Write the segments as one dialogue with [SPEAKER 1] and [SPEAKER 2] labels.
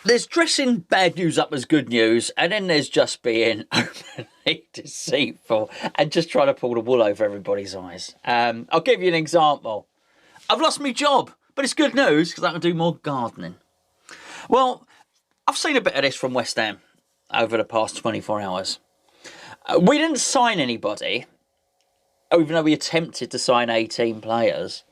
[SPEAKER 1] There's dressing bad news up as good news, and then there's just being openly deceitful and just trying to pull the wool over everybody's eyes. I'll give you an example. I've lost my job, but it's good news because I can do more gardening. Well, I've seen a bit of this from West Ham over the past 24 hours. We didn't sign anybody, even though we attempted to sign 18 players.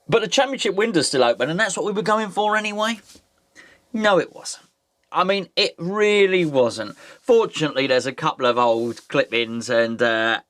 [SPEAKER 1] But the Championship window's still open, and that's what we were going for anyway. No, it wasn't. I mean, it really wasn't. Fortunately, there's a couple of old clip-ins and that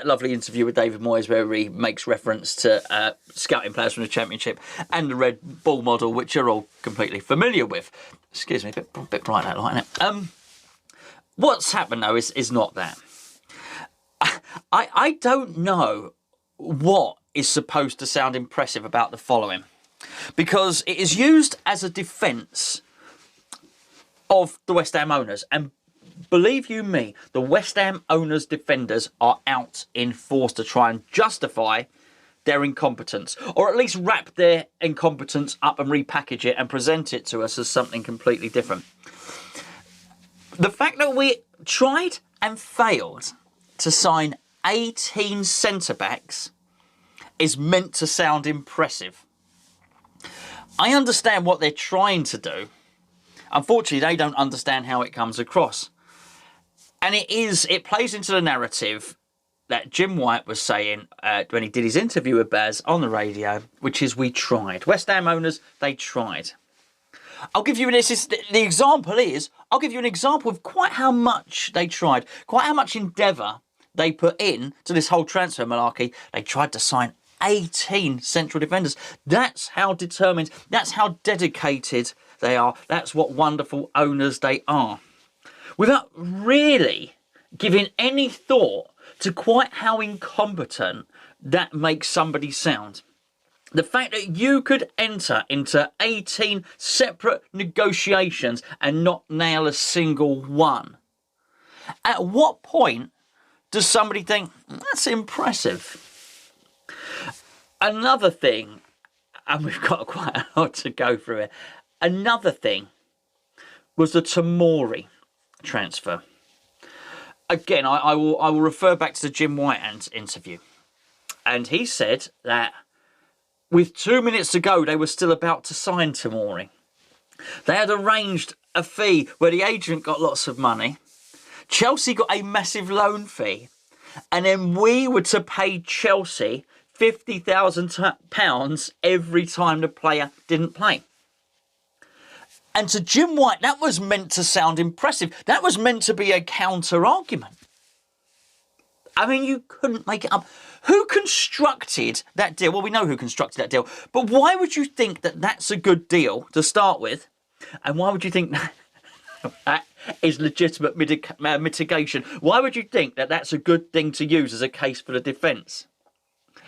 [SPEAKER 1] lovely interview with David Moyes where he makes reference to scouting players from the Championship and the Red Bull model, which you're all completely familiar with. Excuse me, a bit bright that light, isn't it? What's happened, though, is not that. I don't know what is supposed to sound impressive about the following, because it is used as a defence of the West Ham owners. And believe you me, the West Ham owners' defenders are out in force to try and justify their incompetence, or at least wrap their incompetence up and repackage it and present it to us as something completely different. The fact that we tried and failed to sign 18 centre-backs is meant to sound impressive. I understand what they're trying to do. Unfortunately, they don't understand how it comes across. And it plays into the narrative that Jim White was saying when he did his interview with Baz on the radio, which is, we tried. West Ham owners, they tried. I'll give you the example is, I'll give you an example of quite how much they tried, quite how much endeavour they put in to this whole transfer malarkey. They tried to sign 18 central defenders. That's how determined, that's how dedicated they are. That's what wonderful owners they are. Without really giving any thought to quite how incompetent that makes somebody sound. The fact that you could enter into 18 separate negotiations and not nail a single one. At what point does somebody think, that's impressive? Another thing, and we've got quite a lot to go through here. Another thing was the Tomori transfer. Again, I will refer back to the Jim Whitehand's interview. And he said that with 2 minutes to go, they were still about to sign Tomori. They had arranged a fee where the agent got lots of money. Chelsea got a massive loan fee. And then we were to pay Chelsea £50,000 every time the player didn't play. And to Jim White, that was meant to sound impressive. That was meant to be a counter-argument. I mean, you couldn't make it up. Who constructed that deal? Well, we know who constructed that deal. But why would you think that that's a good deal to start with? And why would you think that is legitimate mitigation? Why would you think that that's a good thing to use as a case for the defence?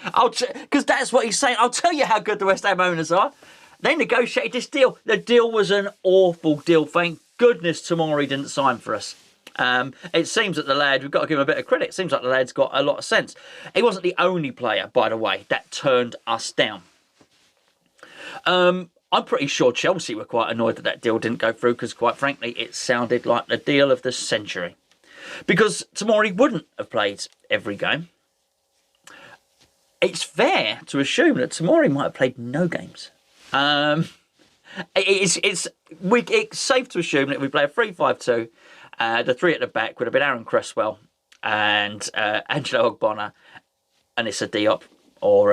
[SPEAKER 1] Because that's what he's saying. I'll tell you how good the West Ham owners are. They negotiated this deal. The deal was an awful deal. Thank goodness Tomori didn't sign for us. It seems that the lad, we've got to give him a bit of credit, it seems like the lad's got a lot of sense. He wasn't the only player, by the way, that turned us down. I'm pretty sure Chelsea were quite annoyed that deal didn't go through because, quite frankly, it sounded like the deal of the century. Because Tomori wouldn't have played every game. It's fair to assume that Tomori might have played no games. It's safe to assume that if we play a 3-5-2, the three at the back would have been Aaron Cresswell and Angelo Ogbonna and Issa Diop or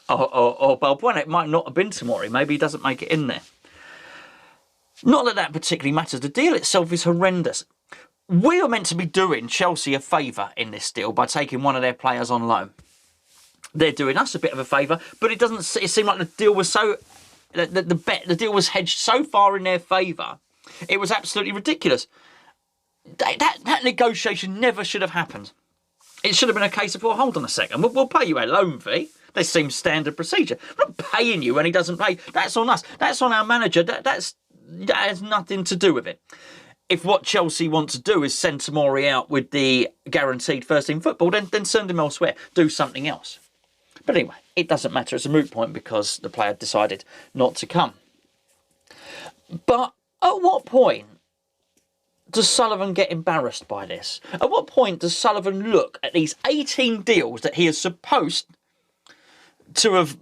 [SPEAKER 1] Balbuena. It might not have been Tomori. Maybe he doesn't make it in there. Not that that particularly matters. The deal itself is horrendous. We are meant to be doing Chelsea a favour in this deal by taking one of their players on loan. They're doing us a bit of a favour, but it doesn't. It seemed like the deal was so the deal was hedged so far in their favour. It was absolutely ridiculous. That negotiation never should have happened. It should have been a case of, well, hold on a second, we'll pay you a loan fee. This seems standard procedure. We're not paying you when he doesn't pay. That's on us. That's on our manager. That has nothing to do with it. If what Chelsea want to do is send Tomori out with the guaranteed first-team football, then send him elsewhere. Do something else. But anyway, it doesn't matter. It's a moot point because the player decided not to come. But at what point does Sullivan get embarrassed by this? At what point does Sullivan look at these 18 deals that he is supposed to have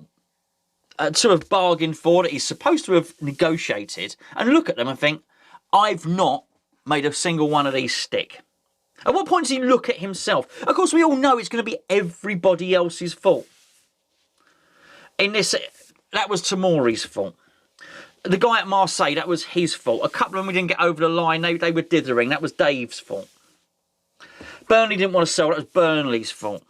[SPEAKER 1] bargained for, that he's supposed to have negotiated, and look at them and think, I've not made a single one of these stick? At what point does he look at himself? Of course, we all know it's going to be everybody else's fault. In this, that was Tomori's fault. The guy at Marseille, that was his fault. A couple of them we didn't get over the line. They were dithering. That was Dave's fault. Burnley didn't want to sell. That was Burnley's fault.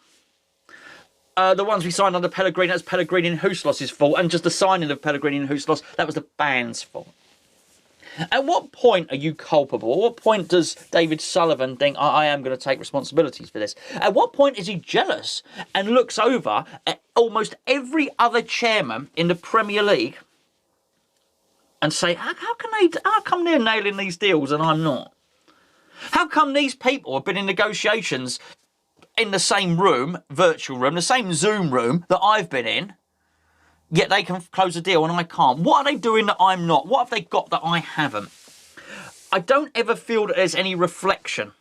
[SPEAKER 1] The ones we signed under Pellegrini, that was Pellegrini and Huslos's fault. And just the signing of Pellegrini and Huslos, that was the band's fault. At what point are you culpable? At what point does David Sullivan think, I am going to take responsibilities for this? At what point is he jealous and looks over at almost every other chairman in the Premier League and say, how come they're nailing these deals and I'm not? How come these people have been in negotiations in the same room, virtual room, the same Zoom room that I've been in, yet they can close a deal and I can't? What are they doing that I'm not? What have they got that I haven't? I don't ever feel that there's any reflection,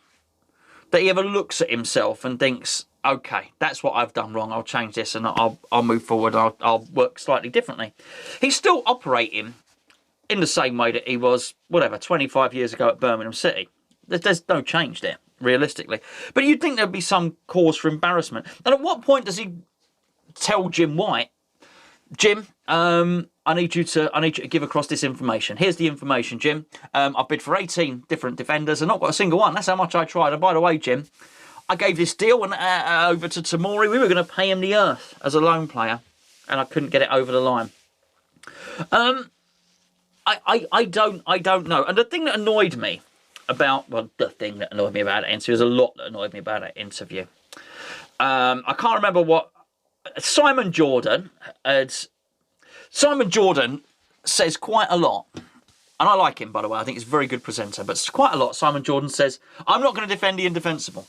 [SPEAKER 1] that he ever looks at himself and thinks, okay, that's what I've done wrong, I'll change this and I'll move forward, I'll work slightly differently. He's still operating in the same way that he was, 25 years ago at Birmingham City. There's no change there, realistically. But you'd think there'd be some cause for embarrassment. And at what point does he tell Jim White, Jim, I need you to give across this information. Here's the information, Jim. I've bid for 18 different defenders and not got a single one. That's how much I tried. And by the way, Jim, I gave this deal over to Tomori. We were going to pay him the earth as a loan player, and I couldn't get it over the line. I don't know. And the thing that annoyed me about, that interview, there's a lot that annoyed me about that interview. I can't remember what Simon Jordan says quite a lot, and I like him, by the way. I think he's a very good presenter, but quite a lot Simon Jordan says, I'm not going to defend the indefensible.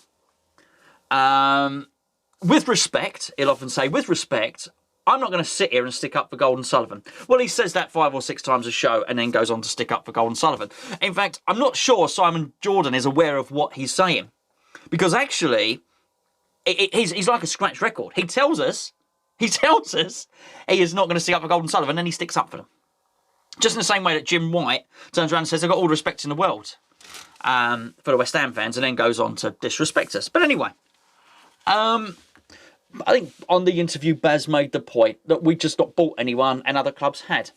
[SPEAKER 1] With respect, he'll often say, with respect, I'm not going to sit here and stick up for Golden Sullivan. Well, he says that 5 or 6 times a show and then goes on to stick up for Golden Sullivan. In fact, I'm not sure Simon Jordan is aware of what he's saying, because actually he's like a scratch record. He tells us he is not going to stick up for Golden Sullivan, and then he sticks up for them. Just in the same way that Jim White turns around and says, I've got all the respect in the world for the West Ham fans, and then goes on to disrespect us. But anyway, I think on the interview, Baz made the point that we just not bought anyone and other clubs had.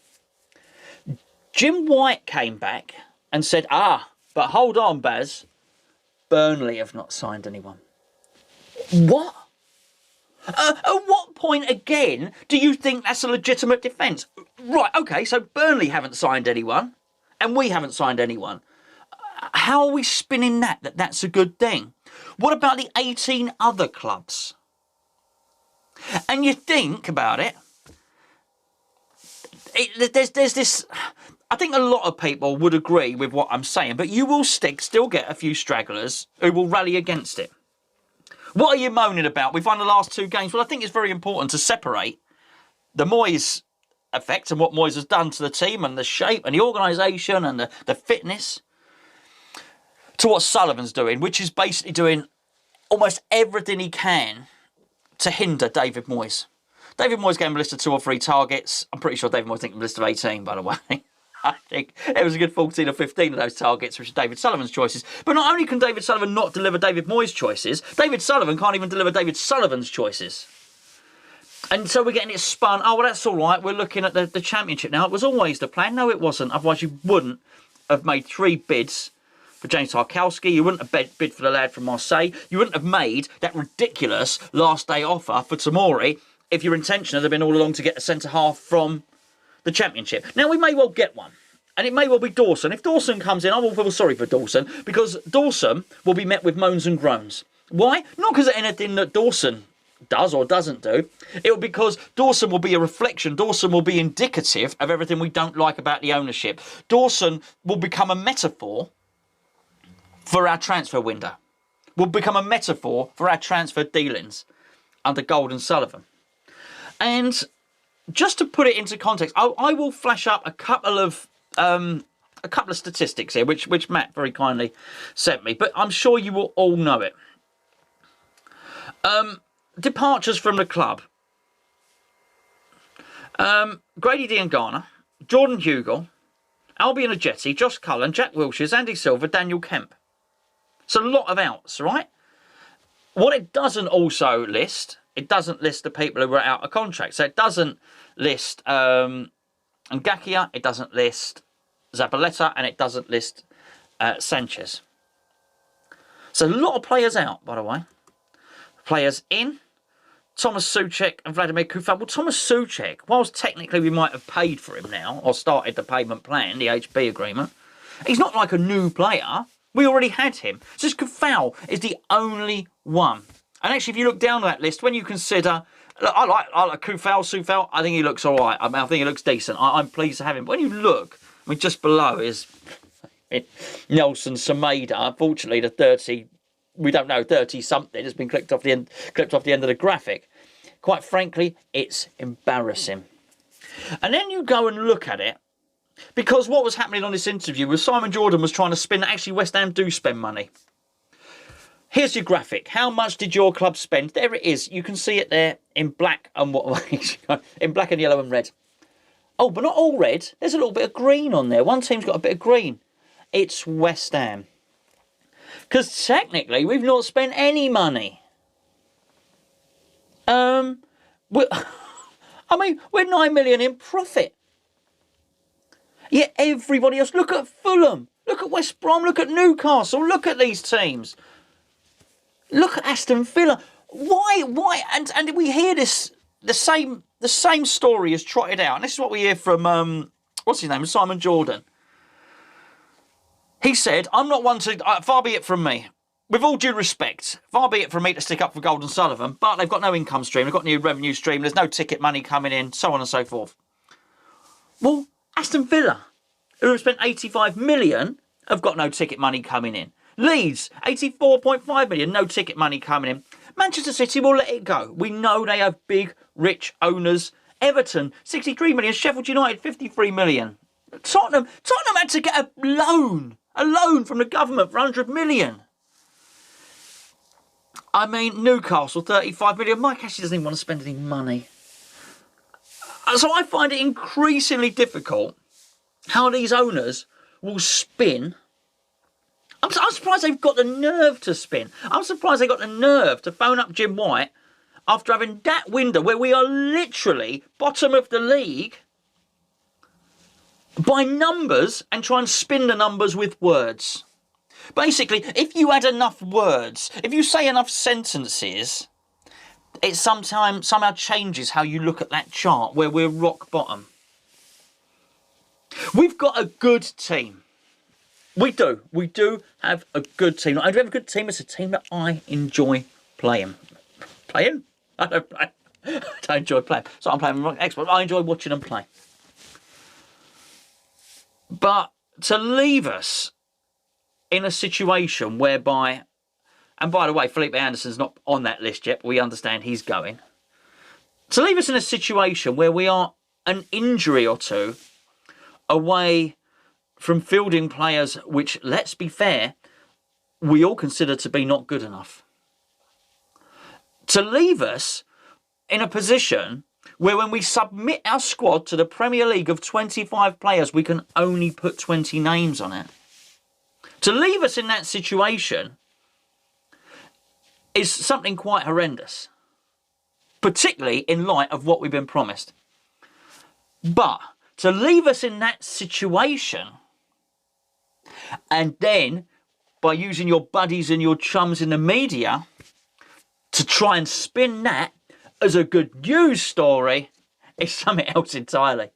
[SPEAKER 1] Jim White came back and said, but hold on, Baz, Burnley have not signed anyone. What? At what point, again, do you think that's a legitimate defence? Right, okay, so Burnley haven't signed anyone, and we haven't signed anyone. How are we spinning that's a good thing? What about the 18 other clubs? And you think about it, there's this, I think a lot of people would agree with what I'm saying, but you will still get a few stragglers who will rally against it. What are you moaning about? We've won the last 2 games. Well, I think it's very important to separate the Moyes effect and what Moyes has done to the team and the shape and the organisation and the fitness to what Sullivan's doing, which is basically doing almost everything he can to hinder David Moyes. David Moyes gave him a list of 2 or 3 targets. I'm pretty sure David Moyes gave him a list of 18, by the way. I think it was a good 14 or 15 of those targets, which are David Sullivan's choices. But not only can David Sullivan not deliver David Moyes' choices, David Sullivan can't even deliver David Sullivan's choices. And so we're getting it spun. Oh, well, that's all right. We're looking at the Championship now. It was always the plan. No, it wasn't. Otherwise, you wouldn't have made 3 bids for James Tarkowski. You wouldn't have bid for the lad from Marseille. You wouldn't have made that ridiculous last day offer for Tomori if your intention had been all along to get a centre-half from the Championship. Now, we may well get one, and it may well be Dawson. If Dawson comes in, I will feel sorry for Dawson, because Dawson will be met with moans and groans. Why? Not because of anything that Dawson does or doesn't do. It will because Dawson will be a reflection. Dawson will be indicative of everything we don't like about the ownership. Dawson will become a metaphor for our transfer window. Will become a metaphor for our transfer dealings under Golden Sullivan. And just to put it into context, I will flash up a couple of a couple of statistics here, which Matt very kindly sent me, but I'm sure you will all know it. Departures from the club. Grady Diangana, Jordan Hugill, Albion Ajeti, Josh Cullen, Jack Wilshere, Andy Silver, Daniel Kemp. It's a lot of outs, right? What it doesn't also list, it doesn't list the people who were out of contract. So it doesn't list Ngakia, it doesn't list Zabaleta, and it doesn't list Sanchez. So a lot of players out, by the way. Players in. Thomas Souček and Vladimir Kufal. Well, Thomas Souček, whilst technically we might have paid for him now, or started the payment plan, the HP agreement, he's not like a new player. We already had him. Just Kufal is the only one. And actually, if you look down that list, when you consider, look, I like Kufal, I think he looks all right. I mean, I think he looks decent. I'm pleased to have him. But when you look, I mean, just below is Nelson Semedo. Unfortunately, the 30. We don't know, 30-something has been clipped off the end of the graphic. Quite frankly, it's embarrassing. And then you go and look at it, because what was happening on this interview was Simon Jordan was trying to spin. Actually, West Ham do spend money. Here's your graphic. How much did your club spend? There it is. You can see it there in black and in black and yellow and red. Oh, but not all red. There's a little bit of green on there. One team's got a bit of green. It's West Ham. Because technically, we've not spent any money. I mean, we're 9 million in profit. Yet everybody else, look at Fulham, look at West Brom, look at Newcastle, look at these teams. Look at Aston Villa. Why? And we hear this, the same story is trotted out. And this is what we hear from, what's his name, Simon Jordan. He said, I'm not one to, far be it from me, with all due respect, far be it from me to stick up for Golden Sullivan, but they've got no income stream, they've got no revenue stream, there's no ticket money coming in, so on and so forth. Well, Aston Villa, who have spent 85 million, have got no ticket money coming in. Leeds, 84.5 million, no ticket money coming in. Manchester City will let it go. We know they have big, rich owners. Everton, 63 million. Sheffield United, 53 million. Tottenham had to get a loan from the government for 100 million. I mean, Newcastle, 35 million. Mike actually doesn't even want to spend any money. So I find it increasingly difficult how these owners will spin. I'm surprised they've got the nerve to spin. I'm surprised they got the nerve to phone up Jim White after having that window where we are literally bottom of the league by numbers and try and spin the numbers with words. Basically, if you add enough words, if you say enough sentences, it somehow changes how you look at that chart where we're rock bottom. We've got a good team. We do. We do have a good team. I do have a good team. It's a team that I enjoy playing. Playing? I don't play. I don't enjoy playing. So I'm playing with my expert. I enjoy watching them play. But to leave us in a situation whereby, and by the way, Felipe Anderson's not on that list yet, but we understand he's going. To leave us in a situation where we are an injury or two away from fielding players which, let's be fair, we all consider to be not good enough. To leave us in a position where when we submit our squad to the Premier League of 25 players, we can only put 20 names on it. To leave us in that situation is something quite horrendous, particularly in light of what we've been promised. But to leave us in that situation and then, by using your buddies and your chums in the media to try and spin that as a good news story, is something else entirely.